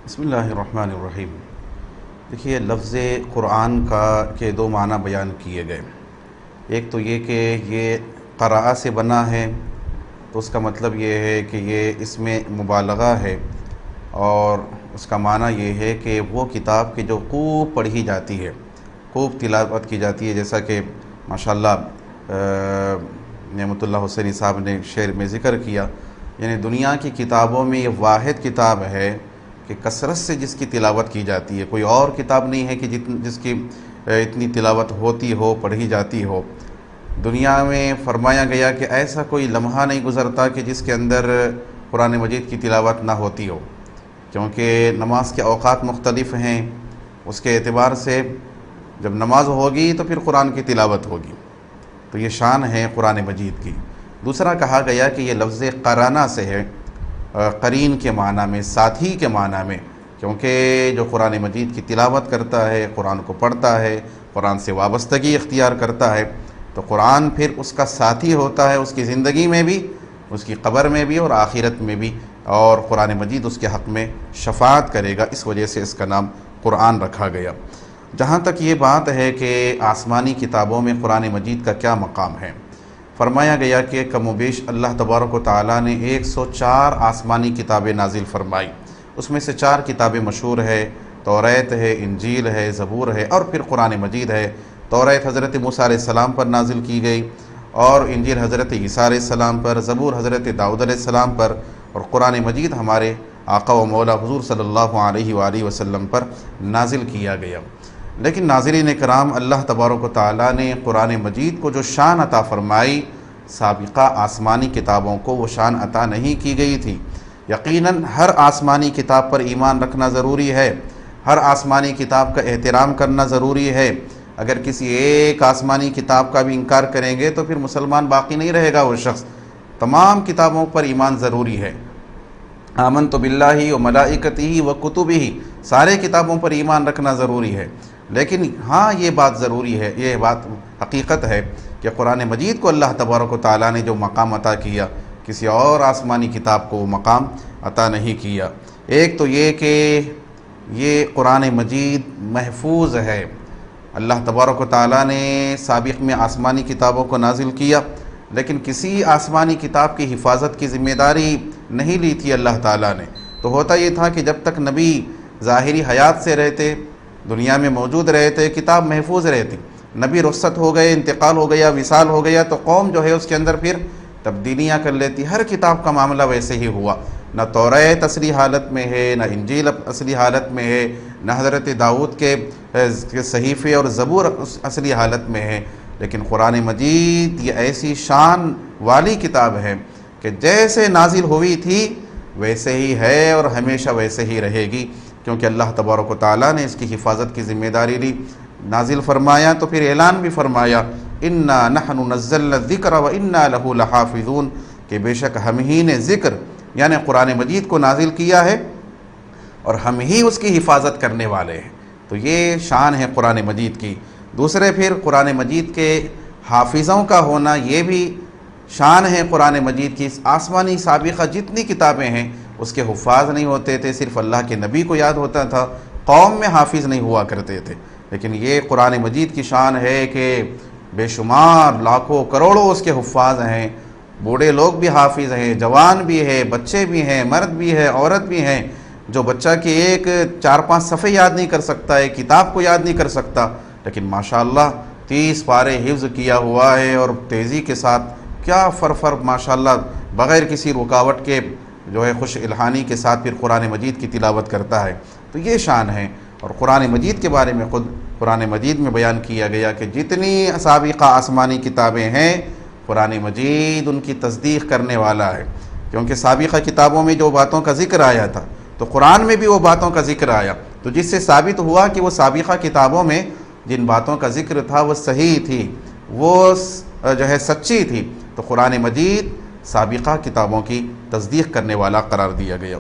بسم اللہ الرحمن الرحیم۔ دیکھیے، لفظ قرآن کے دو معنی بیان کیے گئے۔ ایک تو یہ کہ یہ قراءہ سے بنا ہے، تو اس کا مطلب یہ ہے کہ یہ اس میں مبالغہ ہے، اور اس کا معنی یہ ہے کہ وہ کتاب کی جو خوب پڑھی جاتی ہے، خوب تلاوت کی جاتی ہے، جیسا کہ ماشاءاللہ نعمت اللہ حسینی صاحب نے شعر میں ذکر کیا، یعنی دنیا کی کتابوں میں یہ واحد کتاب ہے کہ کثرت سے جس کی تلاوت کی جاتی ہے۔ کوئی اور کتاب نہیں ہے کہ جس کی اتنی تلاوت ہوتی ہو، پڑھی جاتی ہو۔ دنیا میں فرمایا گیا کہ ایسا کوئی لمحہ نہیں گزرتا کہ جس کے اندر قرآن مجید کی تلاوت نہ ہوتی ہو، کیونکہ نماز کے اوقات مختلف ہیں۔ اس کے اعتبار سے جب نماز ہوگی تو پھر قرآن کی تلاوت ہوگی، تو یہ شان ہے قرآن مجید کی۔ دوسرا کہا گیا کہ یہ لفظ قرانہ سے ہے، قرین کے معنی میں، ساتھی کے معنی میں، کیونکہ جو قرآن مجید کی تلاوت کرتا ہے، قرآن کو پڑھتا ہے، قرآن سے وابستگی اختیار کرتا ہے، تو قرآن پھر اس کا ساتھی ہوتا ہے، اس کی زندگی میں بھی، اس کی قبر میں بھی اور آخرت میں بھی، اور قرآن مجید اس کے حق میں شفاعت کرے گا، اس وجہ سے اس کا نام قرآن رکھا گیا۔ جہاں تک یہ بات ہے کہ آسمانی کتابوں میں قرآن مجید کا کیا مقام ہے، فرمایا گیا کہ کم و بیش اللہ تبارک و تعالیٰ نے 104 آسمانی کتابیں نازل فرمائی۔ اس میں سے 4 کتابیں مشہور ہے، توریت ہے، انجیل ہے، زبور ہے، اور پھر قرآن مجید ہے۔ توریت حضرت موسیٰ علیہ السلام پر نازل کی گئی، اور انجیل حضرت عیسیٰ علیہ السلام پر، زبور حضرت داؤد علیہ السلام پر، اور قرآن مجید ہمارے آقا و مولا حضور صلی اللہ علیہ وآلہ وسلم پر نازل کیا گیا۔ لیکن ناظرین کرام، اللہ تبارک و تعالیٰ نے قرآن مجید کو جو شان عطا فرمائی، سابقہ آسمانی کتابوں کو وہ شان عطا نہیں کی گئی تھی۔ یقیناً ہر آسمانی کتاب پر ایمان رکھنا ضروری ہے، ہر آسمانی کتاب کا احترام کرنا ضروری ہے۔ اگر کسی ایک آسمانی کتاب کا بھی انکار کریں گے تو پھر مسلمان باقی نہیں رہے گا وہ شخص۔ تمام کتابوں پر ایمان ضروری ہے۔ آمنت باللہ و ملائکتہ و کتبہ، سارے کتابوں پر ایمان رکھنا ضروری ہے۔ لیکن ہاں، یہ بات ضروری ہے، یہ بات حقیقت ہے کہ قرآن مجید کو اللہ تبارک و تعالیٰ نے جو مقام عطا کیا، کسی اور آسمانی کتاب کو وہ مقام عطا نہیں کیا۔ ایک تو یہ کہ یہ قرآن مجید محفوظ ہے۔ اللہ تبارک و تعالیٰ نے سابق میں آسمانی کتابوں کو نازل کیا، لیکن کسی آسمانی کتاب کی حفاظت کی ذمہ داری نہیں لی تھی اللہ تعالیٰ نے۔ تو ہوتا یہ تھا کہ جب تک نبی ظاہری حیات سے رہتے، دنیا میں موجود رہتے، کتاب محفوظ رہتی۔ نبی رخصت ہو گئے، انتقال ہو گیا، وصال ہو گیا، تو قوم جو ہے اس کے اندر پھر تبدیلیاں کر لیتی۔ ہر کتاب کا معاملہ ویسے ہی ہوا، نہ توریت اصلی حالت میں ہے، نہ انجیل اصلی حالت میں ہے، نہ حضرت داؤد کے صحیفے اور زبور اصلی حالت میں ہے۔ لیکن قرآن مجید یہ ایسی شان والی کتاب ہے کہ جیسے نازل ہوئی تھی ویسے ہی ہے اور ہمیشہ ویسے ہی رہے گی، کیونکہ اللہ تبارک و تعالیٰ نے اس کی حفاظت کی ذمہ داری لی۔ نازل فرمایا تو پھر اعلان بھی فرمایا، انا نحن نزلنا الذکر و انا لہ لحافظون، کہ بے شک ہم ہی نے ذکر یعنی قرآن مجید کو نازل کیا ہے اور ہم ہی اس کی حفاظت کرنے والے ہیں۔ تو یہ شان ہے قرآن مجید کی۔ دوسرے پھر قرآن مجید کے حافظوں کا ہونا، یہ بھی شان ہے قرآن مجید کی۔ آسمانی سابقہ جتنی کتابیں ہیں اس کے حفاظ نہیں ہوتے تھے، صرف اللہ کے نبی کو یاد ہوتا تھا، قوم میں حافظ نہیں ہوا کرتے تھے۔ لیکن یہ قرآن مجید کی شان ہے کہ بے شمار لاکھوں کروڑوں اس کے حفاظ ہیں، بوڑھے لوگ بھی حافظ ہیں، جوان بھی ہے، بچے بھی ہیں، مرد بھی ہے، عورت بھی ہیں۔ جو بچہ کہ ایک 4-5 صفحے یاد نہیں کر سکتا ہے، کتاب کو یاد نہیں کر سکتا، لیکن ماشاءاللہ 30 پارے حفظ کیا ہوا ہے، اور تیزی کے ساتھ کیا فر ماشاءاللہ بغیر کسی رکاوٹ کے جو ہے خوش الہانی کے ساتھ پھر قرآن مجید کی تلاوت کرتا ہے۔ تو یہ شان ہے۔ اور قرآن مجید کے بارے میں خود قرآن مجید میں بیان کیا گیا کہ جتنی سابقہ آسمانی کتابیں ہیں، قرآن مجید ان کی تصدیق کرنے والا ہے، کیونکہ سابقہ کتابوں میں جو باتوں کا ذکر آیا تھا تو قرآن میں بھی وہ باتوں کا ذکر آیا، تو جس سے ثابت ہوا کہ وہ سابقہ کتابوں میں جن باتوں کا ذکر تھا وہ صحیح تھی، وہ جو ہے سچی تھی، تو قرآن مجید سابقہ کتابوں کی تصدیق کرنے والا قرار دیا گیا۔